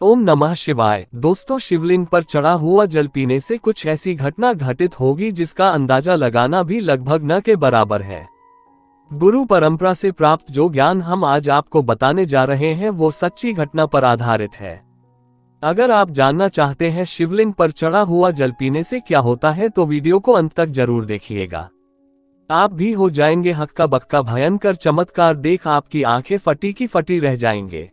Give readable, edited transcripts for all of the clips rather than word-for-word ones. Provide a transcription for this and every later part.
ओम नमः शिवाय। दोस्तों, शिवलिंग पर चढ़ा हुआ जल पीने से कुछ ऐसी घटना घटित होगी जिसका अंदाजा लगाना भी लगभग न के बराबर है। गुरु परंपरा से प्राप्त जो ज्ञान हम आज आपको बताने जा रहे हैं वो सच्ची घटना पर आधारित है। अगर आप जानना चाहते हैं शिवलिंग पर चढ़ा हुआ जल पीने से क्या होता है तो वीडियो को अंत तक जरूर देखिएगा। आप भी हो जाएंगे हक्का बक्का। भयंकर चमत्कार देख आपकी आंखें फटी की फटी रह जाएंगे।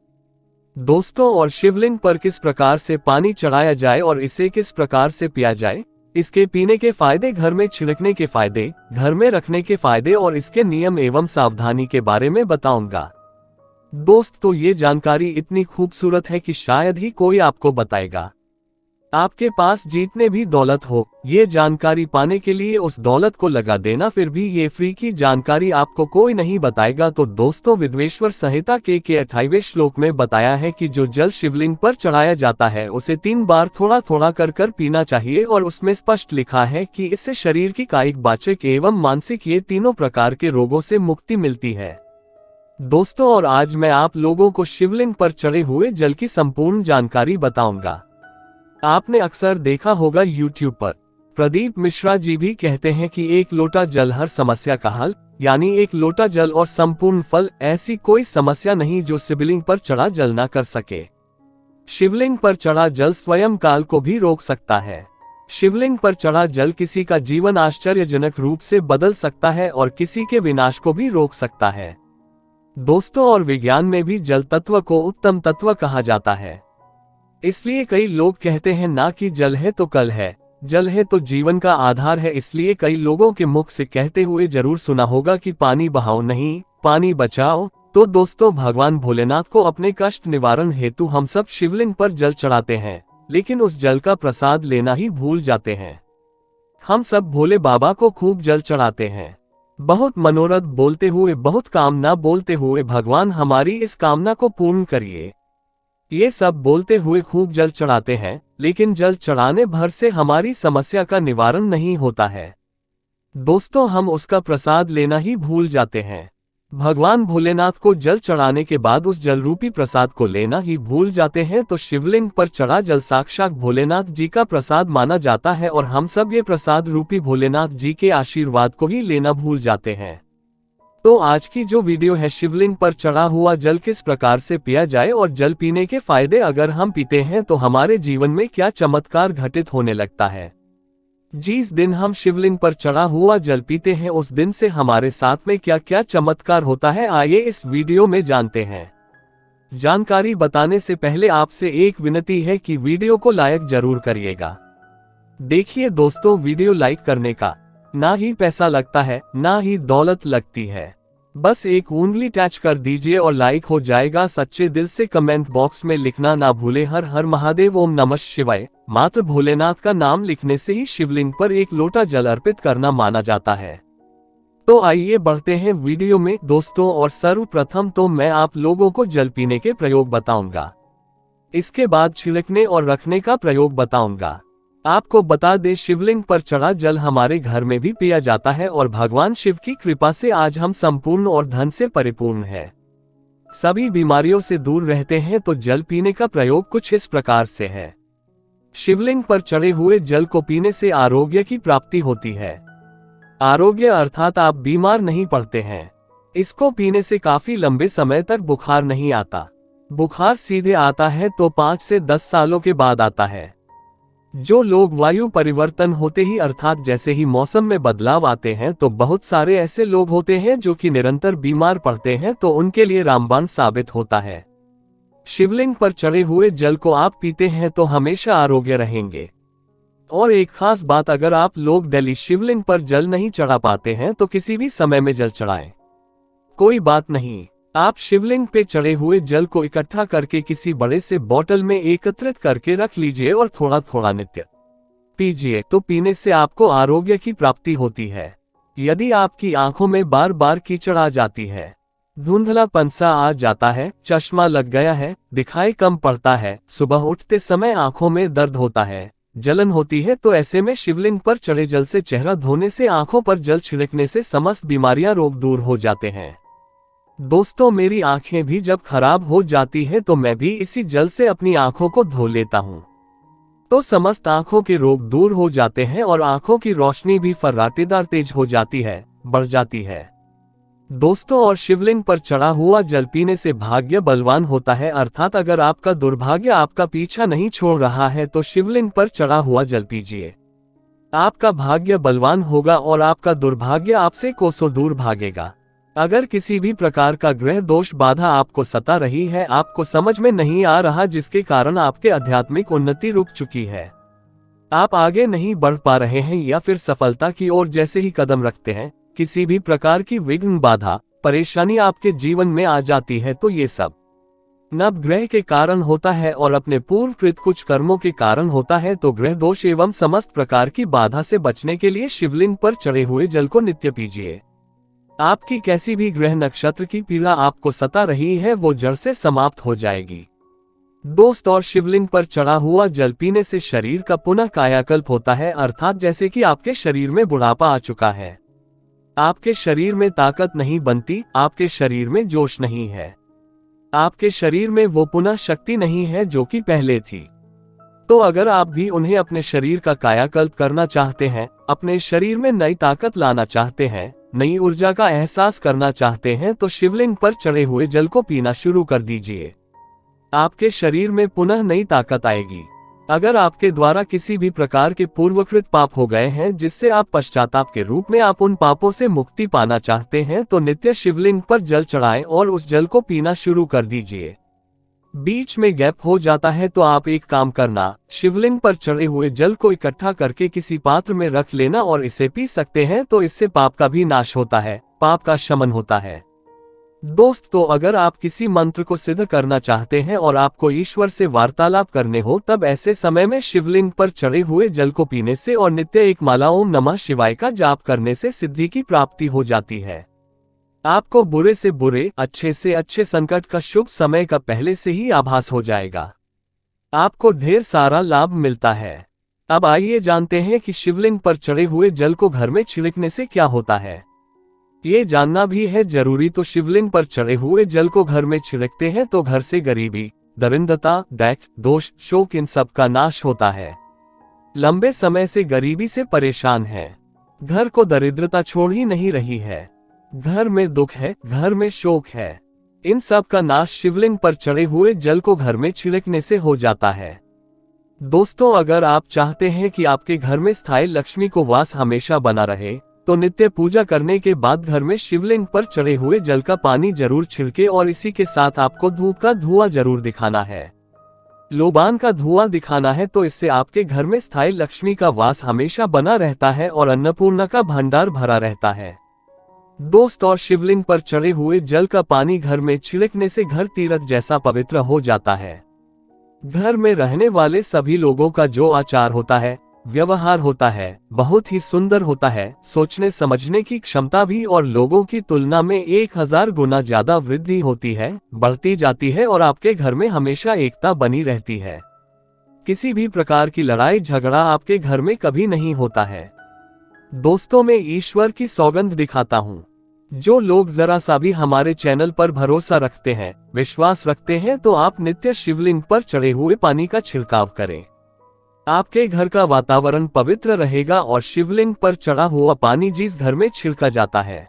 दोस्तों, और शिवलिंग पर किस प्रकार से पानी चढ़ाया जाए और इसे किस प्रकार से पिया जाए, इसके पीने के फायदे, घर में छिड़कने के फायदे, घर में रखने के फायदे और इसके नियम एवं सावधानी के बारे में बताऊंगा। दोस्तों, ये जानकारी इतनी खूबसूरत है कि शायद ही कोई आपको बताएगा। आपके पास जितने भी दौलत हो, ये जानकारी पाने के लिए उस दौलत को लगा देना, फिर भी ये फ्री की जानकारी आपको कोई नहीं बताएगा। तो दोस्तों, विद्वेश्वर संहिता के 28वें श्लोक में बताया है कि जो जल शिवलिंग पर चढ़ाया जाता है उसे 3 बार थोड़ा थोड़ा कर पीना चाहिए और उसमें स्पष्ट लिखा है कि इससे शरीर की कायिक, वाचिक एवं मानसिक ये तीनों प्रकार के रोगों से मुक्ति मिलती है। दोस्तों, और आज मैं आप लोगों को शिवलिंग पर चढ़े हुए जल की संपूर्ण जानकारी बताऊंगा। आपने अक्सर देखा होगा YouTube पर प्रदीप मिश्रा जी भी कहते हैं कि एक लोटा जल हर समस्या का हल, यानी एक लोटा जल और संपूर्ण फल। ऐसी कोई समस्या नहीं जो शिवलिंग पर चढ़ा जल ना कर सके। शिवलिंग पर चढ़ा जल स्वयं काल को भी रोक सकता है। शिवलिंग पर चढ़ा जल किसी का जीवन आश्चर्यजनक रूप से बदल सकता है और किसी के विनाश को भी रोक सकता है। दोस्तों, और विज्ञान में भी जल तत्व को उत्तम तत्व कहा जाता है। इसलिए कई लोग कहते हैं ना कि जल है तो कल है, जल है तो जीवन का आधार है। इसलिए कई लोगों के मुख से कहते हुए जरूर सुना होगा कि पानी बहाओ नहीं, पानी बचाओ। तो दोस्तों, भगवान भोलेनाथ को अपने कष्ट निवारण हेतु हम सब शिवलिंग पर जल चढ़ाते हैं, लेकिन उस जल का प्रसाद लेना ही भूल जाते हैं। हम सब भोले बाबा को खूब जल चढ़ाते हैं, बहुत मनोरथ बोलते हुए, बहुत कामना बोलते हुए, भगवान हमारी इस कामना को पूर्ण करिए, ये सब बोलते हुए खूब जल चढ़ाते हैं। लेकिन जल चढ़ाने भर से हमारी समस्या का निवारण नहीं होता है। दोस्तों, हम उसका प्रसाद लेना ही भूल जाते हैं। भगवान भोलेनाथ को जल चढ़ाने के बाद उस जल रूपी प्रसाद को लेना ही भूल जाते हैं। तो शिवलिंग पर चढ़ा जल साक्षात भोलेनाथ जी का प्रसाद माना जाता है और हम सब ये प्रसाद रूपी भोलेनाथ जी के आशीर्वाद को ही लेना भूल जाते हैं। तो आज की जो वीडियो है, शिवलिंग पर चढ़ा हुआ जल किस प्रकार से पिया जाए और जल पीने के फायदे, अगर हम पीते हैं तो हमारे जीवन में क्या चमत्कार घटित होने लगता है। जिस दिन हम शिवलिंग पर चढ़ा हुआ जल पीते हैं उस दिन से हमारे साथ में क्या क्या चमत्कार होता है, आइए इस वीडियो में जानते हैं। जानकारी बताने से पहले आपसे एक विनती है कि वीडियो को लाइक जरूर करिएगा। देखिए दोस्तों, वीडियो लाइक करने का ना ही पैसा लगता है, ना ही दौलत लगती है। बस एक उंगली टच कर दीजिए और लाइक हो जाएगा। सच्चे दिल से कमेंट बॉक्स में लिखना ना भूले हर हर महादेव, ओम नमः शिवाय। मात्र भोलेनाथ का नाम लिखने से ही शिवलिंग पर एक लोटा जल अर्पित करना माना जाता है। तो आइए बढ़ते हैं वीडियो में दोस्तों, और सर्वप्रथम तो मैं आप लोगों को जल पीने के प्रयोग बताऊंगा। इसके बाद छिड़कने और रखने का प्रयोग बताऊंगा। आपको बता दें, शिवलिंग पर चढ़ा जल हमारे घर में भी पिया जाता है और भगवान शिव की कृपा से आज हम संपूर्ण और धन से परिपूर्ण हैं। सभी बीमारियों से दूर रहते हैं। तो जल पीने का प्रयोग कुछ इस प्रकार से है। शिवलिंग पर चढ़े हुए जल को पीने से आरोग्य की प्राप्ति होती है। आरोग्य अर्थात आप बीमार नहीं पड़ते हैं। इसको पीने से काफी लंबे समय तक बुखार नहीं आता। बुखार सीधे आता है तो 5 से 10 सालों के बाद आता है। जो लोग वायु परिवर्तन होते ही, अर्थात जैसे ही मौसम में बदलाव आते हैं, तो बहुत सारे ऐसे लोग होते हैं जो कि निरंतर बीमार पड़ते हैं, तो उनके लिए रामबाण साबित होता है। शिवलिंग पर चढ़े हुए जल को आप पीते हैं तो हमेशा आरोग्य रहेंगे। और एक खास बात, अगर आप लोग डेली शिवलिंग पर जल नहीं चढ़ा पाते हैं तो किसी भी समय में जल चढ़ाएं, कोई बात नहीं। आप शिवलिंग पे चढ़े हुए जल को इकट्ठा करके किसी बड़े से बोतल में एकत्रित करके रख लीजिए और थोड़ा थोड़ा नित्य पीजिए। तो पीने से आपको आरोग्य की प्राप्ति होती है। यदि आपकी आंखों में बार बार कीचड़ आ जाती है, धुंधलापन सा आ जाता है, चश्मा लग गया है, दिखाई कम पड़ता है, सुबह उठते समय आंखों में दर्द होता है, जलन होती है, तो ऐसे में शिवलिंग पर चढ़े जल से चेहरा धोने से, आंखों पर जल छिड़कने से समस्त बीमारियां, रोग दूर हो जाते हैं। दोस्तों, मेरी आंखें भी जब खराब हो जाती है तो मैं भी इसी जल से अपनी आंखों को धो लेता हूँ, तो समस्त आंखों के रोग दूर हो जाते हैं और आंखों की रोशनी भी फर्राटेदार तेज हो जाती है, बढ़ जाती है। दोस्तों, और शिवलिंग पर चढ़ा हुआ जल पीने से भाग्य बलवान होता है, अर्थात अगर आपका दुर्भाग्य आपका पीछा नहीं छोड़ रहा है तो शिवलिंग पर चढ़ा हुआ जल पीजिए। आपका भाग्य बलवान होगा और आपका दुर्भाग्य आपसे कोसों दूर भागेगा। अगर किसी भी प्रकार का ग्रह दोष बाधा आपको सता रही है, आपको समझ में नहीं आ रहा, जिसके कारण आपके आध्यात्मिक उन्नति रुक चुकी है, आप आगे नहीं बढ़ पा रहे हैं या फिर सफलता की ओर जैसे ही कदम रखते हैं किसी भी प्रकार की विघ्न बाधा परेशानी आपके जीवन में आ जाती है, तो ये सब नवग्रह के कारण होता है और अपने पूर्वकृत कुछ कर्मों के कारण होता है। तो ग्रह दोष एवं समस्त प्रकार की बाधा से बचने के लिए शिवलिंग पर चढ़े हुए जल को नित्य पीजिए। आपकी कैसी भी ग्रह नक्षत्र की पीड़ा आपको सता रही है वो जड़ से समाप्त हो जाएगी। दोस्त, और शिवलिंग पर चढ़ा हुआ जल पीने से शरीर का पुनः कायाकल्प होता है, अर्थात जैसे कि आपके शरीर में बुढ़ापा आ चुका है, आपके शरीर में ताकत नहीं बनती, आपके शरीर में जोश नहीं है, आपके शरीर में वो पुनः शक्ति नहीं है जो कि पहले थी। तो अगर आप भी उन्हें अपने शरीर का कायाकल्प करना चाहते हैं, अपने शरीर में नई ताकत लाना चाहते हैं, नई ऊर्जा का एहसास करना चाहते हैं, तो शिवलिंग पर चढ़े हुए जल को पीना शुरू कर दीजिए। आपके शरीर में पुनः नई ताकत आएगी। अगर आपके द्वारा किसी भी प्रकार के पूर्वकृत पाप हो गए हैं जिससे आप पश्चाताप के रूप में आप उन पापों से मुक्ति पाना चाहते हैं, तो नित्य शिवलिंग पर जल चढ़ाएं और उस जल को पीना शुरू कर दीजिए। बीच में गैप हो जाता है तो आप एक काम करना, शिवलिंग पर चढ़े हुए जल को इकट्ठा करके किसी पात्र में रख लेना और इसे पी सकते हैं, तो इससे पाप का भी नाश होता है, पाप का शमन होता है। दोस्त, तो अगर आप किसी मंत्र को सिद्ध करना चाहते हैं और आपको ईश्वर से वार्तालाप करने हो, तब ऐसे समय में शिवलिंग पर चढ़े हुए जल को पीने से और नित्य एक माला ओम नमः शिवाय का जाप करने से सिद्धि की प्राप्ति हो जाती है। आपको बुरे से बुरे, अच्छे से अच्छे संकट का शुभ समय का पहले से ही आभास हो जाएगा। आपको ढेर सारा लाभ मिलता है। अब आइए जानते हैं कि शिवलिंग पर चढ़े हुए जल को घर में छिड़कने से क्या होता है। ये जानना भी है जरूरी। तो शिवलिंग पर चढ़े हुए जल को घर में छिड़कते हैं तो घर से गरीबी, दरिद्रता, दैख, दोष, शोक, इन सब का नाश होता है। लंबे समय से गरीबी से परेशान है, घर को दरिद्रता छोड़ ही नहीं रही है, घर में दुख है, घर में शोक है, इन सब का नाश शिवलिंग पर चढ़े हुए जल को घर में छिड़कने से हो जाता है। दोस्तों, अगर आप चाहते हैं कि आपके घर में स्थायी लक्ष्मी को वास हमेशा बना रहे, तो नित्य पूजा करने के बाद घर में शिवलिंग पर चढ़े हुए जल का पानी जरूर छिड़के और इसी के साथ आपको धूप का धुआं जरूर दिखाना है, लोबान का धुआं दिखाना है। तो इससे आपके घर में स्थायी लक्ष्मी का वास हमेशा बना रहता है और अन्नपूर्णा का भंडार भरा रहता है। दोस्त, और शिवलिंग पर चढ़े हुए जल का पानी घर में छिड़कने से घर तीर्थ जैसा पवित्र हो जाता है। घर में रहने वाले सभी लोगों का जो आचार होता है, व्यवहार होता है, बहुत ही सुंदर होता है। सोचने समझने की क्षमता भी और लोगों की तुलना में 1000 गुना ज्यादा वृद्धि होती है, बढ़ती जाती है और आपके घर में हमेशा एकता बनी रहती है। किसी भी प्रकार की लड़ाई झगड़ा आपके घर में कभी नहीं होता है। दोस्तों, मैं ईश्वर की सौगंध दिखाता हूँ, जो लोग जरा सा भी हमारे चैनल पर भरोसा रखते हैं, विश्वास रखते हैं, तो आप नित्य शिवलिंग पर चढ़े हुए पानी का छिड़काव करें। आपके घर का वातावरण पवित्र रहेगा और शिवलिंग पर चढ़ा हुआ पानी जिस घर में छिड़का जाता है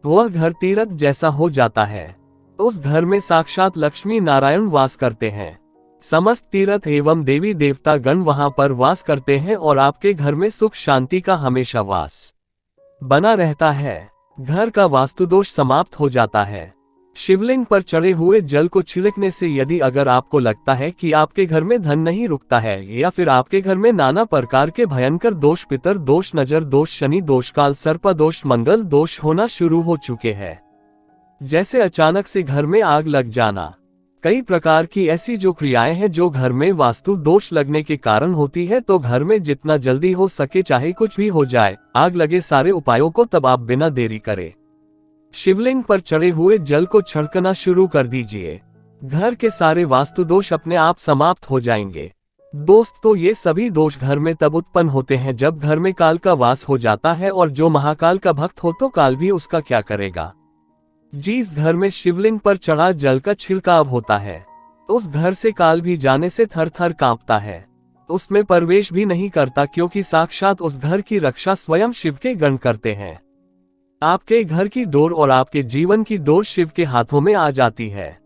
वह घर तीर्थ जैसा हो जाता है। उस घर में साक्षात लक्ष्मी नारायण वास करते हैं। समस्त तीर्थ एवं देवी देवता गण वहां पर वास करते हैं और आपके घर में सुख शांति का हमेशा वास बना रहता है। घर का वास्तु दोष समाप्त हो जाता है। शिवलिंग पर चढ़े हुए जल को छिड़कने से यदि अगर आपको लगता है कि आपके घर में धन नहीं रुकता है या फिर आपके घर में नाना प्रकार के भयंकर दोष, पितर दोष, नजर दोष, शनि दोष, काल सर्प दोष, मंगल दोष होना शुरू हो चुके हैं, जैसे अचानक से घर में आग लग जाना, कई प्रकार की ऐसी जो क्रियाएं हैं जो घर में वास्तु दोष लगने के कारण होती है, तो घर में जितना जल्दी हो सके चाहे कुछ भी हो जाए, आग लगे सारे उपायों को तब आप बिना देरी करे शिवलिंग पर चढ़े हुए जल को छिड़कना शुरू कर दीजिए। घर के सारे वास्तु दोष अपने आप समाप्त हो जाएंगे। दोस्त, तो ये सभी दोष घर में तब उत्पन्न होते हैं जब घर में काल का वास हो जाता है, और जो महाकाल का भक्त हो तो काल भी उसका क्या करेगा। जिस घर में शिवलिंग पर चढ़ा जल का छिड़काव होता है, उस घर से काल भी जाने से थर थर कांपता है। उसमें प्रवेश भी नहीं करता, क्योंकि साक्षात उस घर की रक्षा स्वयं शिव के गण करते हैं। आपके घर की डोर और आपके जीवन की डोर शिव के हाथों में आ जाती है।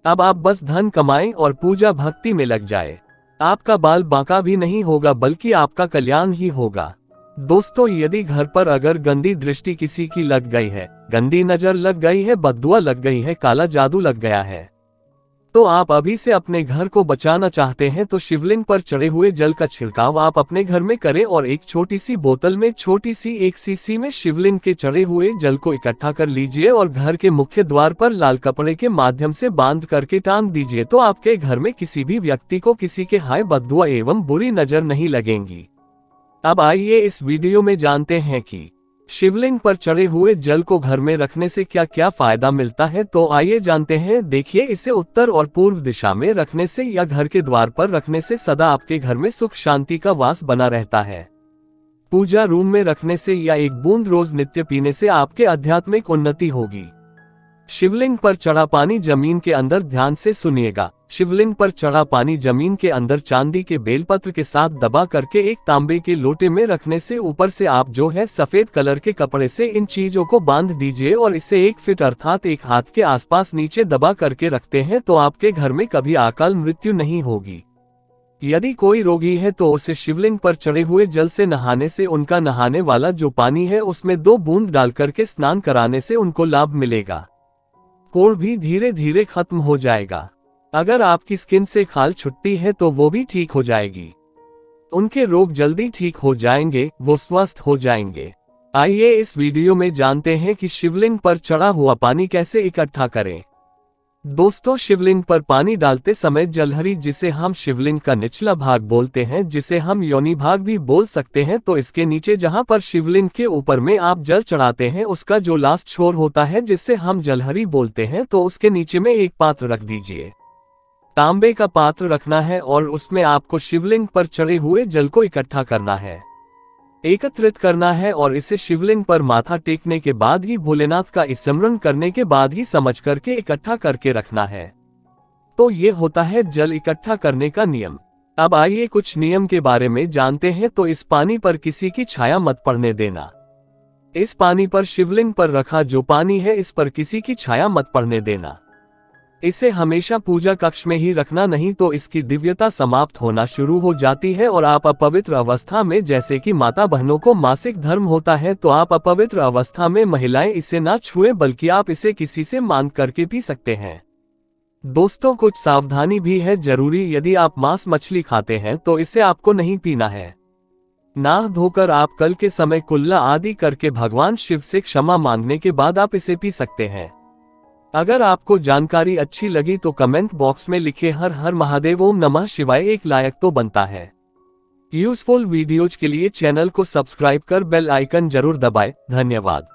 अब आप बस धन कमाएं और पूजा भक्ति में लग जाए। आपका बाल बांका भी नहीं होगा, बल्कि आपका कल्याण ही होगा। दोस्तों, यदि घर पर अगर गंदी दृष्टि किसी की लग गई है, गंदी नजर लग गई है, बद्दुआ लग गई है, काला जादू लग गया है, तो आप अभी से अपने घर को बचाना चाहते हैं तो शिवलिंग पर चढ़े हुए जल का छिड़काव आप अपने घर में करें और एक छोटी सी बोतल में छोटी सी 1 सीसी में शिवलिंग के चढ़े हुए जल को इकट्ठा कर लीजिए और घर के मुख्य द्वार पर लाल कपड़े के माध्यम से बांध करके टांग दीजिए। तो आपके घर में किसी भी व्यक्ति को किसी के हाय बद्दुआ एवं बुरी नजर नहीं लगेंगी। अब आइए इस वीडियो में जानते हैं कि शिवलिंग पर चढ़े हुए जल को घर में रखने से क्या क्या फायदा मिलता है। तो आइए जानते हैं। देखिए, इसे उत्तर और पूर्व दिशा में रखने से या घर के द्वार पर रखने से सदा आपके घर में सुख शांति का वास बना रहता है। पूजा रूम में रखने से या एक बूंद रोज नित्य पीने से आपके आध्यात्मिक उन्नति होगी। शिवलिंग पर चढ़ा पानी जमीन के अंदर, ध्यान से सुनिएगा। शिवलिंग पर चढ़ा पानी जमीन के अंदर चांदी के बेलपत्र के साथ दबा करके एक तांबे के लोटे में रखने से ऊपर से आप जो है सफेद कलर के कपड़े से इन चीजों को बांध दीजिए और इसे 1 फीट अर्थात 1 हाथ के आसपास नीचे दबा करके रखते हैं तो आपके घर में कभी अकाल मृत्यु नहीं होगी। यदि कोई रोगी है तो उसे शिवलिंग पर चढ़े हुए जल से नहाने से, उनका नहाने वाला जो पानी है उसमें 2 बूंद डाल करके स्नान कराने से उनको लाभ मिलेगा। कोढ़ भी धीरे धीरे खत्म हो जाएगा। अगर आपकी स्किन से खाल छुटती है तो वो भी ठीक हो जाएगी। उनके रोग जल्दी ठीक हो जाएंगे, वो स्वस्थ हो जाएंगे। आइए इस वीडियो में जानते हैं कि शिवलिंग पर चढ़ा हुआ पानी कैसे इकट्ठा करें। दोस्तों, शिवलिंग पर पानी डालते समय जलहरी, जिसे हम शिवलिंग का निचला भाग बोलते हैं, जिसे हम योनि भाग भी बोल सकते हैं, तो इसके नीचे जहां पर शिवलिंग के ऊपर में आप जल चढ़ाते हैं उसका जो लास्ट छोर होता है जिससे हम जलहरी बोलते हैं, तो उसके नीचे में एक पात्र रख दीजिए। तांबे का पात्र रखना है और उसमें आपको शिवलिंग पर चढ़े हुए जल को इकट्ठा करना है, एकत्रित करना है और इसे शिवलिंग पर माथा टेकने के बाद ही, भोलेनाथ का स्मरण करने के बाद ही समझ करके इकट्ठा करके रखना है। तो ये होता है जल इकट्ठा करने का नियम। अब आइए कुछ नियम के बारे में जानते हैं। तो इस पानी पर किसी की छाया मत पड़ने देना। इस पानी पर, शिवलिंग पर रखा जो पानी है, इस पर किसी की छाया मत पड़ने देना। इसे हमेशा पूजा कक्ष में ही रखना, नहीं तो इसकी दिव्यता समाप्त होना शुरू हो जाती है और आप अपवित्र अवस्था में, जैसे कि माता बहनों को मासिक धर्म होता है, तो आप अपवित्र अवस्था में महिलाएं इसे ना छुएं, बल्कि आप इसे किसी से मांग करके पी सकते हैं। दोस्तों, कुछ सावधानी भी है जरूरी। यदि आप मांस मछली खाते हैं तो इसे आपको नहीं पीना है। नाह धोकर आप कल के समय कुल्ला आदि करके भगवान शिव से क्षमा मांगने के बाद आप इसे पी सकते हैं। अगर आपको जानकारी अच्छी लगी तो कमेंट बॉक्स में लिखे हर हर महादेव ओम नमः शिवाय एक लायक तो बनता है। यूजफुल वीडियोज के लिए चैनल को सब्सक्राइब कर बेल आइकन जरूर दबाएं। धन्यवाद।